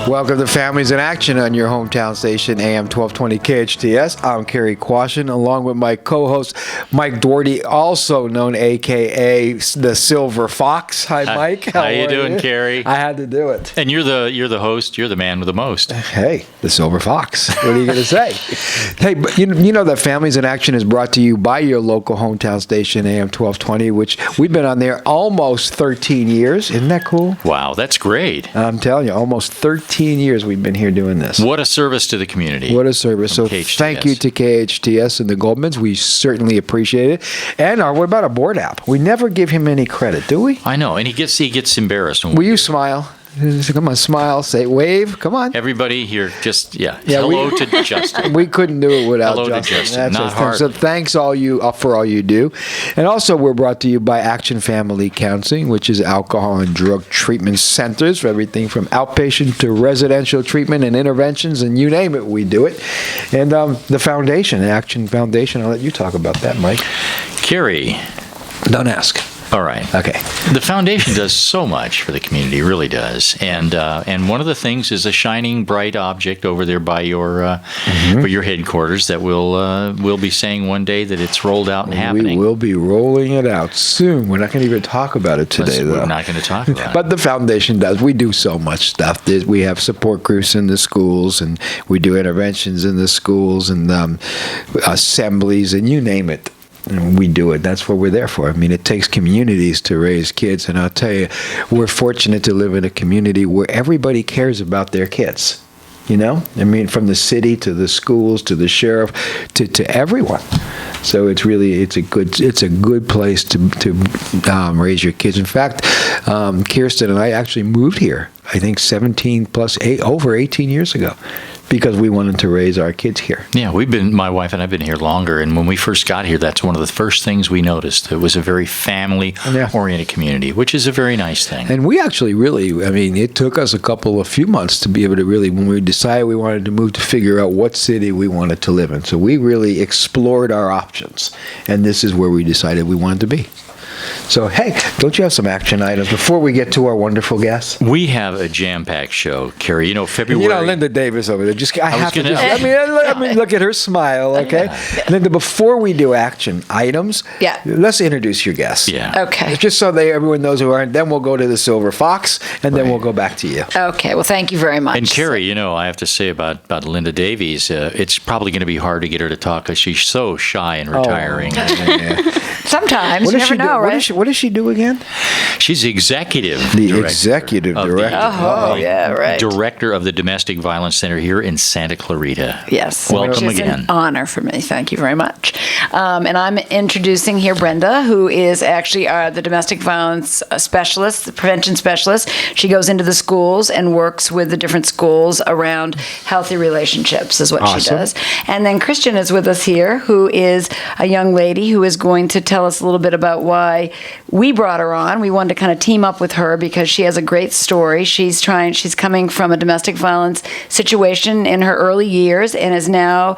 Welcome to Families in Action on your hometown station, AM 1220 KHTS. I'm Cary Quashen, along with my co-host, Mike Doherty, also known a.k.a. the Silver Fox. Hi, Mike. How you doing, Cary? I had to do it. And you're the host. You're the man with the most. Hey, the Silver Fox. What are you going to say? Hey, but you know that Families in Action is brought to you by your local hometown station, AM 1220, which we've been on there almost 13 years. Isn't that cool? Wow, that's great. I'm telling you, almost 13 years we've been here doing this. What a service to the community. What a service. So KHTS. Thank you to KHTS and the Goldmans. We certainly appreciate it. And what about our board app? We never give him any credit, do we? I know, and he gets embarrassed. Will you smile? Come on, smile, say wave, come on. Everybody here, hello to Justin. We couldn't do it without hello Justin. To Justin. Not hard. So thanks all you for all you do. And also we're brought to you by Action Family Counseling, which is alcohol and drug treatment centers for everything from outpatient to residential treatment and interventions, and you name it, we do it. And the foundation, the Action Foundation, I'll let you talk about that, Mike. Cary. Don't ask. All right. Okay. The foundation does so much for the community, it really does. And one of the things is a shining bright object over there by your for your headquarters that we'll be saying one day that it's rolled out and happening. We will be rolling it out soon. We're not going to even talk about it today, though. We're not going to talk about it. But the foundation does. We do so much stuff. We have support groups in the schools, and we do interventions in the schools and assemblies, and you name it. And we do it. That's what we're there for. I mean, it takes communities to raise kids. And I'll tell you, we're fortunate to live in a community where everybody cares about their kids. You know? I mean, from the city to the schools to the sheriff to everyone. So it's a good place to raise your kids. In fact, Kirsten and I actually moved here, I think over 18 years ago, because we wanted to raise our kids here. Yeah, my wife and I have been here longer, and when we first got here, that's one of the first things we noticed. It was a very family-oriented community, which is a very nice thing. And we actually it took us a few months to be able to when we decided we wanted to move, to figure out what city we wanted to live in. So we really explored our options, and this is where we decided we wanted to be. So, hey, don't you have some action items before we get to our wonderful guests? We have a jam-packed show, Cary. You know, February... Linda Davis over there. Let me look at her smile, okay? Yeah. Linda, before we do action items, let's introduce your guests. Yeah. Okay. Just so everyone knows who are, and then we'll go to the Silver Fox, and then we'll go back to you. Okay. Well, thank you very much. And Cary, I have to say about Linda Davies, it's probably going to be hard to get her to talk because she's so shy and retiring. Sometimes. You never know, right? What does she do again? She's executive executive director. Director of the Domestic Violence Center here in Santa Clarita. Yes. Welcome which is again. An honor for me. Thank you very much. And I'm introducing here Brenda, who is actually the domestic violence specialist, the prevention specialist. She goes into the schools and works with the different schools around healthy relationships is what she does. And then Christian is with us here, who is a young lady who is going to tell us a little bit about why we brought her on. We wanted to kind of team up with her because she has a great story. She's coming from a domestic violence situation in her early years and is now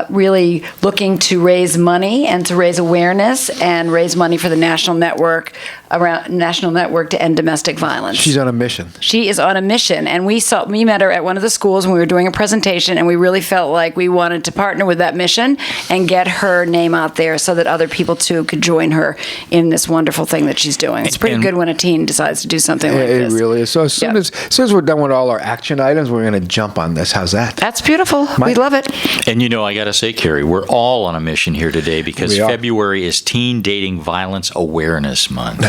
really looking to raise money and to raise awareness and raise money for the national network to end domestic violence. She's on a mission. She is on a mission, and we met her at one of the schools when we were doing a presentation, and we really felt like we wanted to partner with that mission and get her name out there so that other people too could join her in this wonderful thing that she's doing. It's pretty good when a teen decides to do something like this. It really is. So as soon as we're done with all our action items, we're going to jump on this. How's that? That's beautiful. We love it. And I got to say, Cary, we're all on a mission here today because February is Teen Dating Violence Awareness Month.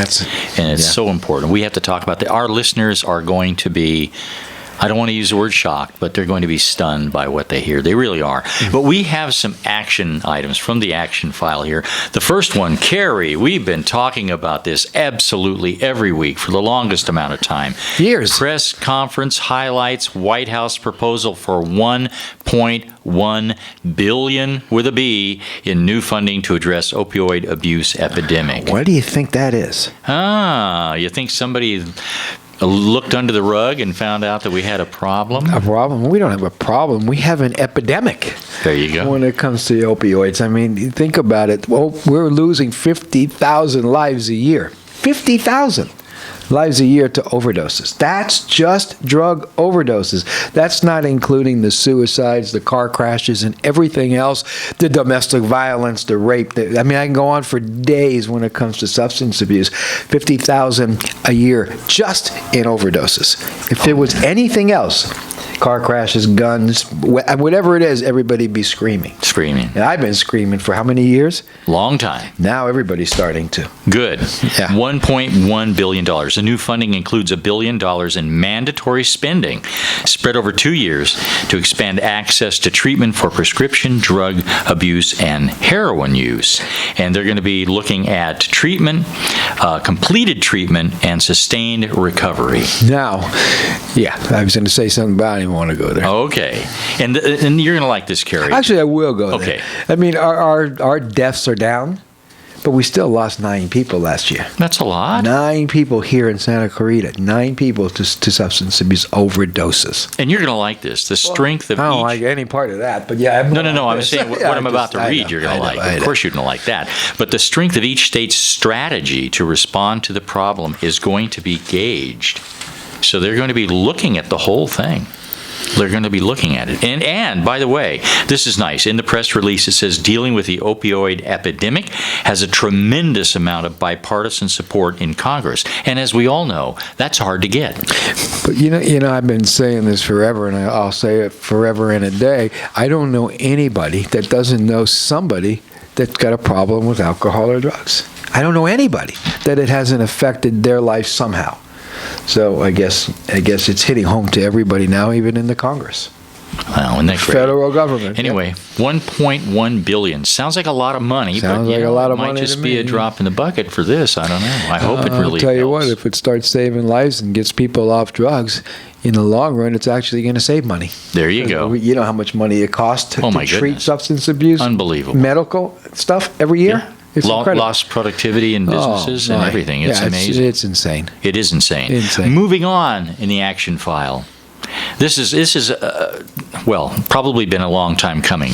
It's so important. We have to talk about that. Our listeners are going to be, I don't want to use the word shocked, but they're going to be stunned by what they hear. They really are. Mm-hmm. But we have some action items from the action file here. The first one, Cary, we've been talking about this absolutely every week for the longest amount of time. Years. Press conference highlights White House proposal for $1.1 billion with a B in new funding to address opioid abuse epidemic. What do you think that is? You think somebody looked under the rug and found out that we had a problem? A problem? We don't have a problem. We have an epidemic. There you go. When it comes to opioids. I mean, think about it. Well, we're losing 50,000 lives a year. 50,000. lives a year to overdoses. That's just drug overdoses. That's not including the suicides, the car crashes, and everything else, the domestic violence, the rape. I mean, I can go on for days when it comes to substance abuse. 50,000 a year just in overdoses. If there was anything else, car crashes, guns, whatever it is, everybody be screaming. Screaming. And I've been screaming for how many years? Long time. Now everybody's starting to. Good. Yeah. $1.1 billion. The new funding includes $1 billion in mandatory spending spread over 2 years to expand access to treatment for prescription drug abuse and heroin use. And they're going to be looking at treatment, completed treatment, and sustained recovery. Now, yeah, I was going to say something about it. I didn't want to go there. Okay. And you're going to like this, Cary. Actually, I will go there. Okay. I mean, our deaths are down, but we still lost 9 people last year. That's a lot. 9 people here in Santa Clarita. 9 people to substance abuse overdoses. And you're going to like this. The strength of each... I don't like any part of that, but yeah. No. I'm saying what I'm about to read you're going to like. Of course you're going to like that. But the strength of each state's strategy to respond to the problem is going to be gauged. So they're going to be looking at the whole thing. They're going to be looking at it. And by the way, this is nice. In the press release, it says dealing with the opioid epidemic has a tremendous amount of bipartisan support in Congress. And as we all know, that's hard to get. But you know, I've been saying this forever, and I'll say it forever and a day. I don't know anybody that doesn't know somebody that's got a problem with alcohol or drugs. I don't know anybody that it hasn't affected their life somehow. So I guess it's hitting home to everybody now, even in the Congress. Wow, isn't that great? Federal government. Anyway, yeah. $1.1 billion. Sounds like a lot of money, Sounds but like a lot of it might money just to be me. a drop in the bucket for this. I don't know. I hope it really I'll tell you helps. what, if it starts saving lives and gets people off drugs, in the long run, it's actually going to save money. There you go. You know how much money it costs to treat goodness. substance abuse? Unbelievable. Medical stuff every year? Yeah. It's incredible. Lost productivity in businesses and everything. It's amazing. It's insane. It is insane. Insane. Moving on in the action file. This is probably been a long time coming.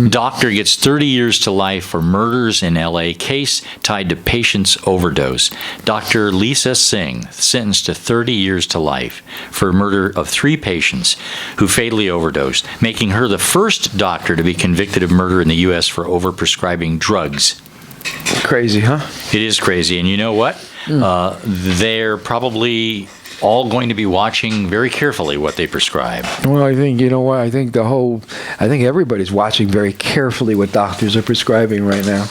Doctor gets 30 years to life for murders in L.A. Case tied to patient's overdose. Dr. Lisa Singh sentenced to 30 years to life for murder of 3 patients who fatally overdosed, making her the first doctor to be convicted of murder in the U.S. for overprescribing drugs. Crazy, huh? It is crazy. And you know what? They're probably all going to be watching very carefully what they prescribe. Well, I think, you know what, I think everybody's watching very carefully what doctors are prescribing right now.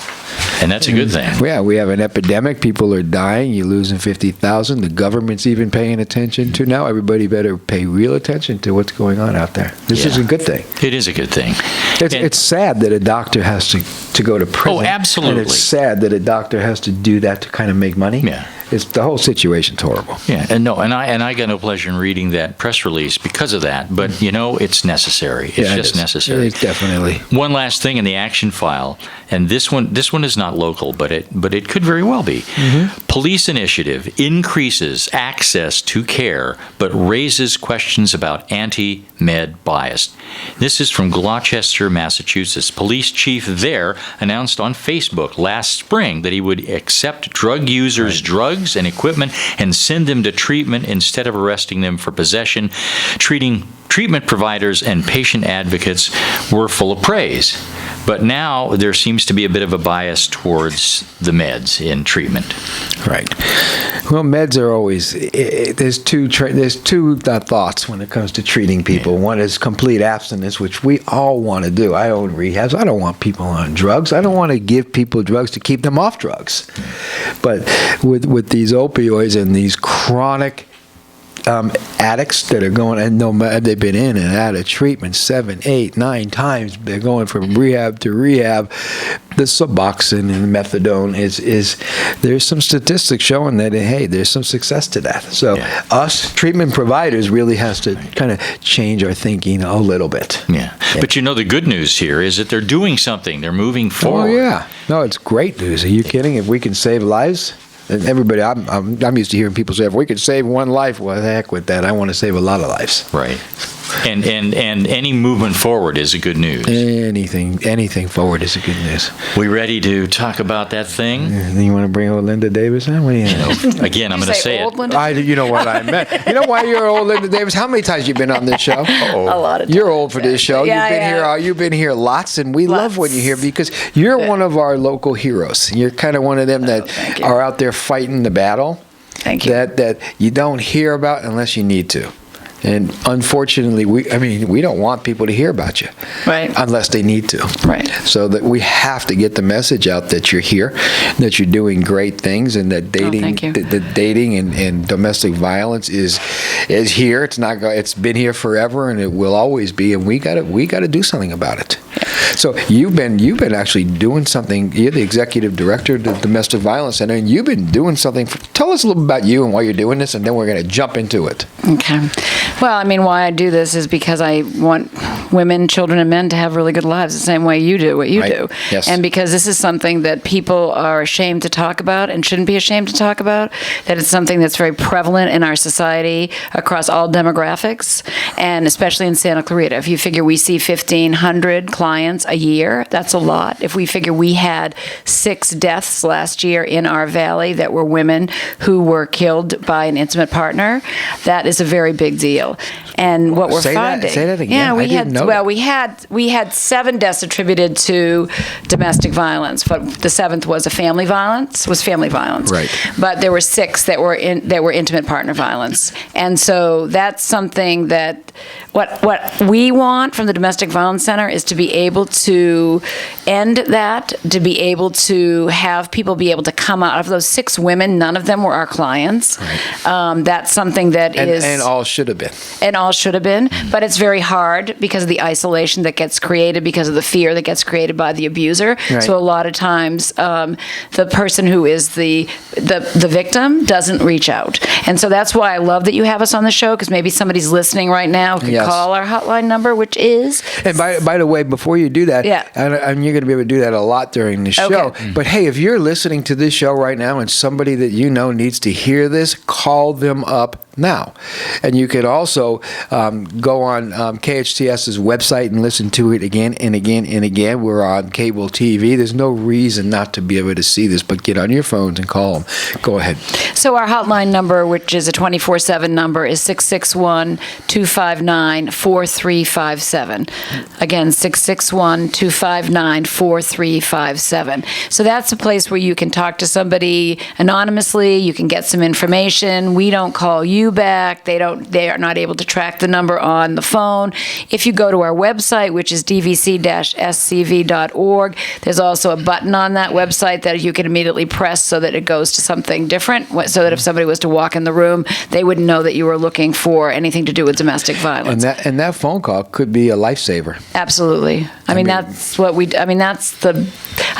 And that's a good thing. Yeah, we have an epidemic. People are dying. You're losing 50,000. The government's even paying attention to now. Everybody better pay real attention to what's going on out there. This is a good thing. It is a good thing. It's sad that a doctor has to go to prison. Oh, absolutely. And it's sad that a doctor has to do that to kind of make money. Yeah. It's the whole situation's horrible. Yeah, and I got no pleasure in reading that press release because of that. But it's necessary. It's just necessary. It's definitely. One last thing in the action file, and this one is not local, but it could very well be. Police initiative increases access to care, but raises questions about anti-med bias. This is from Gloucester, Massachusetts. Police chief there announced on Facebook last spring that he would accept drug users' drugs and equipment and send them to treatment instead of arresting them for possession. Treatment providers and patient advocates were full of praise. But now there seems to be a bit of a bias towards the meds in treatment. Right. Well, meds are always, there's two thoughts when it comes to treating people. Yeah. One is complete abstinence, which we all want to do. I own rehabs. I don't want people on drugs. I don't want to give people drugs to keep them off drugs. But with these opioids and these chronic addicts that are going, and no matter, they've been in and out of treatment 7, 8, 9 times. They're going from rehab to rehab. The Suboxone and methadone is there's some statistics showing that, hey, there's some success to that. So us treatment providers really has to kind of change our thinking a little bit. Yeah. But the good news here is that they're doing something. They're moving forward. Oh yeah. No, it's great news. Are you kidding? If we can save lives. And everybody, I'm used to hearing people say, if we could save one life, well, the heck with that. I want to save a lot of lives. Right. And any movement forward is a good news. Anything forward is a good news. We ready to talk about that thing? You want to bring old Linda Davis in? What do you know? Again, I'm going to say it. You know what I meant. You know why you're old Linda Davis? How many times you been on this show? A lot of times. You're old for this show. Yeah, You've been here lots, and we love when you're here because you're one of our local heroes. You're kind of one of them that are out there fighting the battle. Thank you. That you don't hear about unless you need to. And unfortunately, we don't want people to hear about you, right? Unless they need to, right? So that we have to get the message out that you're here, that you're doing great things, and that dating, and domestic violence is here. It's been here forever, and it will always be. And we got to do something about it. So you've been actually doing something. You're the executive director of the Domestic Violence Center, and you've been doing something. Tell us a little about you and why you're doing this, and then we're going to jump into it. Okay. Well, why I do this is because I want women, children, and men to have really good lives the same way you do what you do. Yes. And because this is something that people are ashamed to talk about and shouldn't be ashamed to talk about, that it's something that's very prevalent in our society across all demographics, and especially in Santa Clarita. If you figure we see 1,500 clients a year, that's a lot. If we figure we had 6 deaths last year in our valley that were women who were killed by an intimate partner, that is a very big deal. And what we're finding, say that again. yeah, we didn't know that. we had 7 deaths attributed to domestic violence, but the 7th was family violence. Right. But there were 6 that were intimate partner violence, and so that's something that what we want from the Domestic Violence Center is to be able to end that, to be able to have people be able to come out of those 6 women. None of them were our clients. Right. That's something that and all should have been. And all should have been, but it's very hard because of the isolation that gets created, because of the fear that gets created by the abuser. Right. So a lot of times, the person who is the victim doesn't reach out, and so that's why I love that you have us on the show, because maybe somebody's listening right now can call our hotline number, which is. And by the way, before you do that, and you're going to be able to do that a lot during the show. Okay. But hey, if you're listening to this show right now and somebody that you know needs to hear this, call them up now. And you could also go on KHTS's website and listen to it again and again and again. We're on cable TV. There's no reason not to be able to see this, but get on your phones and call them. Go ahead. So our hotline number, which is a 24/7 number, is 661-259-4357. Again, 661-259-4357. So that's a place where you can talk to somebody anonymously. You can get some information. We don't call you back. They are not able to track the number on the phone. If you go to our website, which is dvc-scv.org, there's also a button on that website that you can immediately press so that it goes to something different, so that if somebody was to walk in the room, they wouldn't know that you were looking for anything to do with domestic violence. And that phone call could be a lifesaver. Absolutely. That's what we. I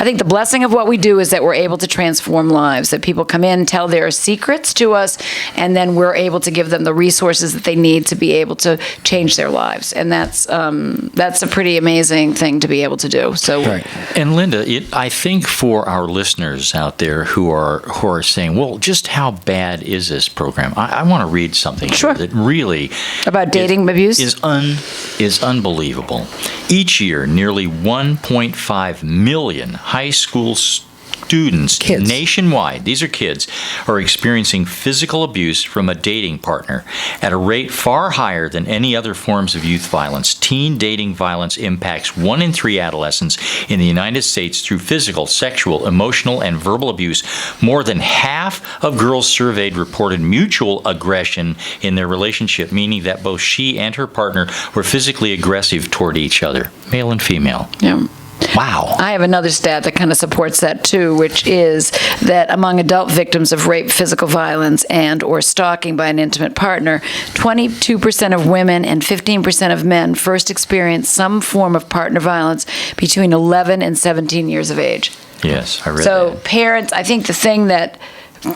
think the blessing of what we do is that we're able to transform lives. That people come in, tell their secrets to us, and then we're able to give them the resources that they need to be able to change their lives. And that's a pretty amazing thing to be able to do. So, right. And Linda, I think for our listeners out there who are saying, well, just how bad is this program? I want to read something here that really about dating abuse is unbelievable. Each year, nearly 1.5 million high school students nationwide, these are kids, are experiencing physical abuse from a dating partner at a rate far higher than any other forms of youth violence. Teen dating violence impacts 1 in 3 adolescents in the United States through physical, sexual, emotional, and verbal abuse. More than half of girls surveyed reported mutual aggression in their relationship, meaning that both she and her partner were physically aggressive toward each other, male and female. Yeah. Wow. I have another stat that kind of supports that too, which is that among adult victims of rape, physical violence, and or stalking by an intimate partner, 22% of women and 15% of men first experience some form of partner violence between 11 and 17 years of age. Yes, I read that. So parents, I think the thing that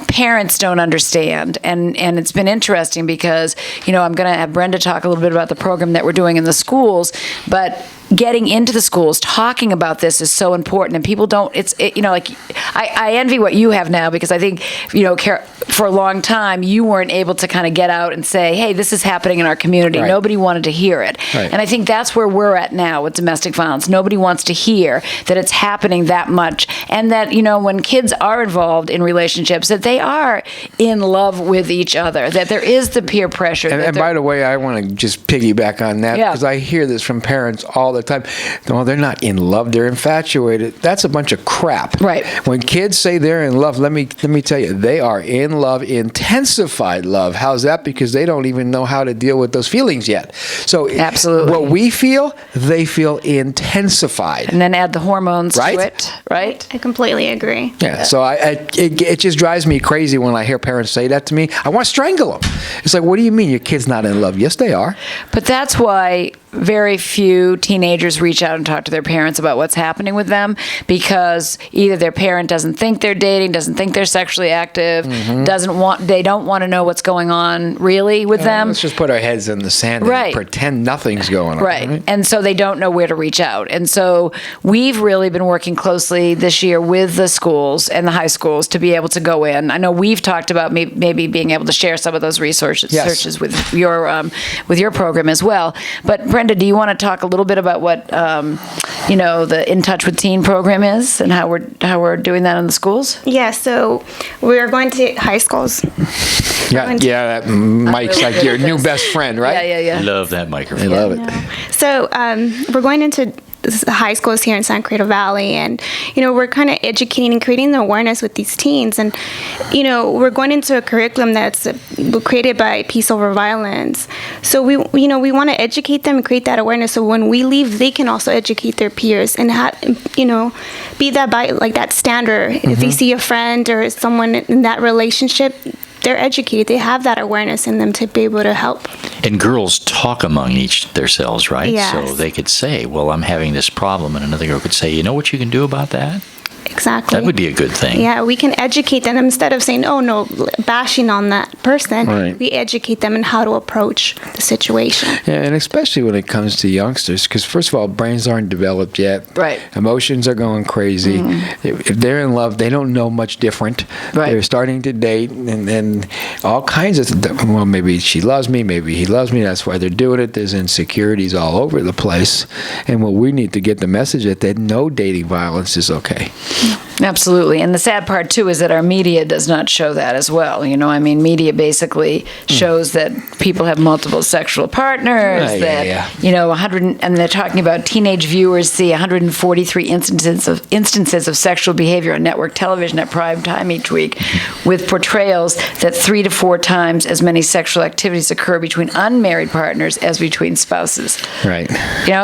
parents don't understand, and it's been interesting because, I'm going to have Brenda talk a little bit about the program that we're doing in the schools, but getting into the schools, talking about this is so important, and people don't. I envy what you have now, because I think for a long time you weren't able to kind of get out and say, hey, this is happening in our community. Right. Nobody wanted to hear it, right. And I think that's where we're at now with domestic violence. Nobody wants to hear that it's happening that much, and that when kids are involved in relationships, that they are in love with each other, that there is the peer pressure. And by the way, I want to just piggyback on that, because I hear this from parents all the time. No, they're not in love, they're infatuated. That's a bunch of crap. Right. When kids say they're in love, let me tell you, they are in love, intensified love. How's that? Because they don't even know how to deal with those feelings yet. So absolutely, what we feel, they feel intensified. And then add the hormones to Right? it, right? I completely agree. Yeah, so it just drives me crazy when I hear parents say that to me. I want to strangle them. It's like, what do you mean your kid's not in love? Yes, they are. But that's why very few teenagers reach out and talk to their parents about what's happening with them, because either their parent doesn't think they're dating, doesn't think they're sexually active, they don't want to know what's going on really with them. Let's just put our heads in the sand Right. and pretend nothing's going on. Right. And so they don't know where to reach out. And so we've really been working closely this year with the schools and the high schools to be able to go in. I know we've talked about maybe being able to share some of those resources, searches with your program as well. But Brenda, do you want to talk a little bit about what the In Touch with Teen program is, and how we're doing that in the schools? Yeah, so we're going to high schools. Yeah, that Mike's like your new best friend, right? Yeah. Love that microphone. I love it. So we're going into high schools here in San Cristobal Valley, and we're kind of educating and creating the awareness with these teens, and we're going into a curriculum that's created by Peace Over Violence. So we want to educate them and create that awareness, so when we leave, they can also educate their peers and be that standard. If they see a friend or someone in that relationship, they're educated. They have that awareness in them to be able to help. And girls talk among themselves, right? Yes. So they could say, well, I'm having this problem. And another girl could say, you know what you can do about that? Exactly. That would be a good thing. Yeah, we can educate them instead of saying, oh, no, bashing on that person. Right. We educate them in how to approach the situation. Yeah, and especially when it comes to youngsters, because first of all, brains aren't developed yet. Right. Emotions are going crazy. If they're in love, they don't know much different. Right. They're starting to date, and all kinds of, well, maybe she loves me, maybe he loves me, that's why they're doing it. There's insecurities all over the place. And what we need to get the message that no dating violence is okay. Absolutely. And the sad part, too, is that our media does not show that as well. Media basically shows that people have multiple sexual partners, Yeah. 100, and they're talking about teenage viewers see 143 instances of sexual behavior on network television at prime time each week, with portrayals that 3 to 4 times as many sexual activities occur between unmarried partners as between spouses. Right.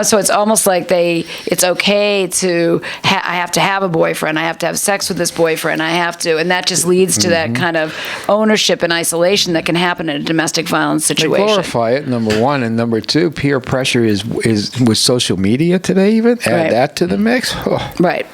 So it's almost like it's okay to, I have to have a boyfriend, I have to have sex with this boyfriend, and that just leads to that kind of ownership and isolation that can happen in a domestic violence situation. They glorify it, number one, and number two, peer pressure is with social media today. Even add that to the mix. Oh. Right.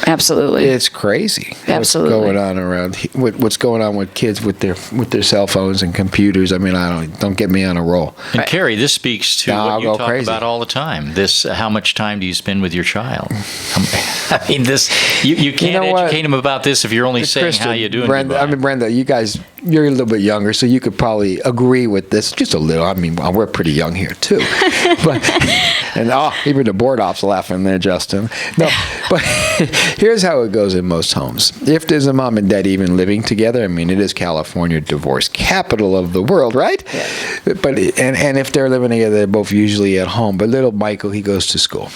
Absolutely. It's crazy. Absolutely. What's going on around? What's going on with kids with their cell phones and computers? I mean, don't get me on a roll. And Cary, this speaks to No, what I'll you go talk crazy. about all the time. This, how much time do you spend with your child? I mean, this you can't educate them about this if you're only saying Kristen, how you doing. Brenda, Brenda, you guys, you're a little bit younger, so you could probably agree with this just a little. I mean, we're pretty young here too, even the board ops laughing there, Justin. No, but here's how it goes in most homes. If there's a mom and dad even living together, I mean, it is California, divorce capital of the world, right? Yeah. But and if they're living together, they're both usually at home. But little Michael, he goes to school.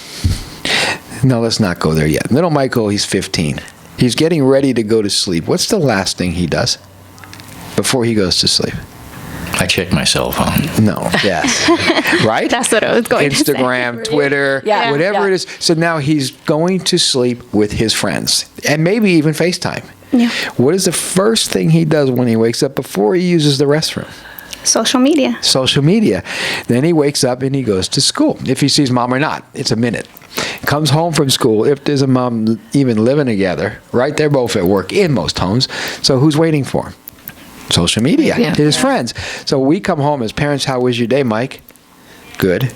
No, let's not go there yet. Little Michael, he's 15. He's getting ready to go to sleep. What's the last thing he does before he goes to sleep? I check my cell phone. No. Yes. Right? That's what I was going to say. Instagram, Twitter, Yeah. whatever it is. So now he's going to sleep with his friends and maybe even FaceTime. Yeah. What is the first thing he does when he wakes up before he uses the restroom? Social media. Social media. Then he wakes up and he goes to school. If he sees mom or not, it's a minute. Comes home from school. If there's a mom even living together, right? They're both at work in most homes. So who's waiting for him? Social media. Yeah. His friends. So we come home as parents. How was your day, Mike? Good.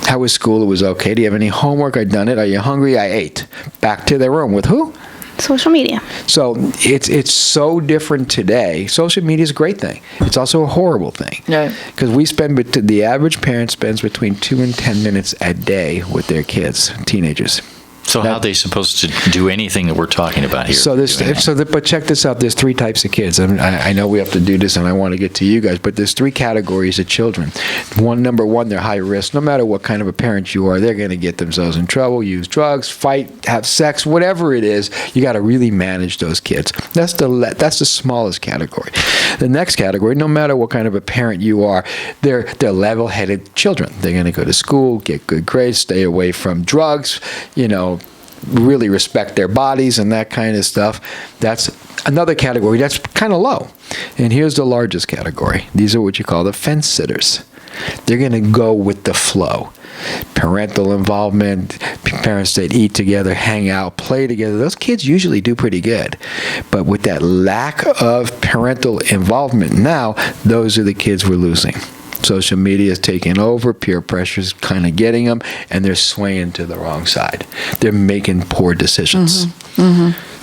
How was school? It was okay. Do you have any homework? I done it. Are you hungry? I ate. Back to their room with who? Social media. So it's so different today. Social media is a great thing. It's also a horrible thing. Right. Because the average parent spends between 2 and 10 minutes a day with their kids, teenagers. So how are they supposed to do anything that we're talking about here? But check this out. There's 3 types of kids. I know we have to do this, and I want to get to you guys, but there's 3 categories of children. Number one, they're high risk. No matter what kind of a parent you are, they're going to get themselves in trouble, use drugs, fight, have sex, whatever it is. You got to really manage those kids. That's the smallest category. The next category, no matter what kind of a parent you are, they're level-headed children. They're going to go to school, get good grades, stay away from drugs, really respect their bodies and that kind of stuff. That's another category that's kind of low. And here's the largest category. These are what you call the fence sitters. They're going to go with the flow. Parental involvement, parents that eat together, hang out, play together. Those kids usually do pretty good. But with that lack of parental involvement now, those are the kids we're losing. Social media is taking over, peer pressure is kind of getting them, and they're swaying to the wrong side. They're making poor decisions.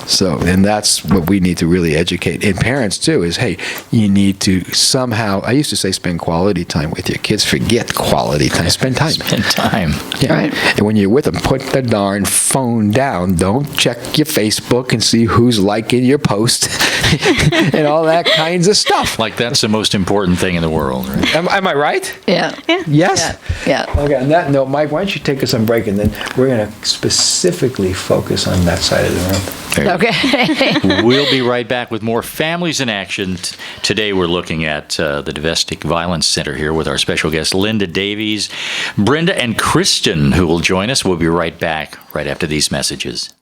So, and that's what we need to really educate. And parents, too, is, hey, you need to somehow, I used to say spend quality time with your kids. Forget quality time. Spend time. Spend time. Yeah. Right. And when you're with them, put the darn phone down. Don't check your Facebook and see who's liking your post and all that kinds of stuff. Like that's the most important thing in the world, right? Am I right? Yeah. Yes? Yeah. Okay, on that note, Mike, why don't you take us on break, and then we're going to specifically focus on that side of the room. Okay. We'll be right back with more Families in Action. Today we're looking at the Domestic Violence Center here with our special guests, Linda Davies, Brenda, and Kristen, who will join us. We'll be right back right after these messages.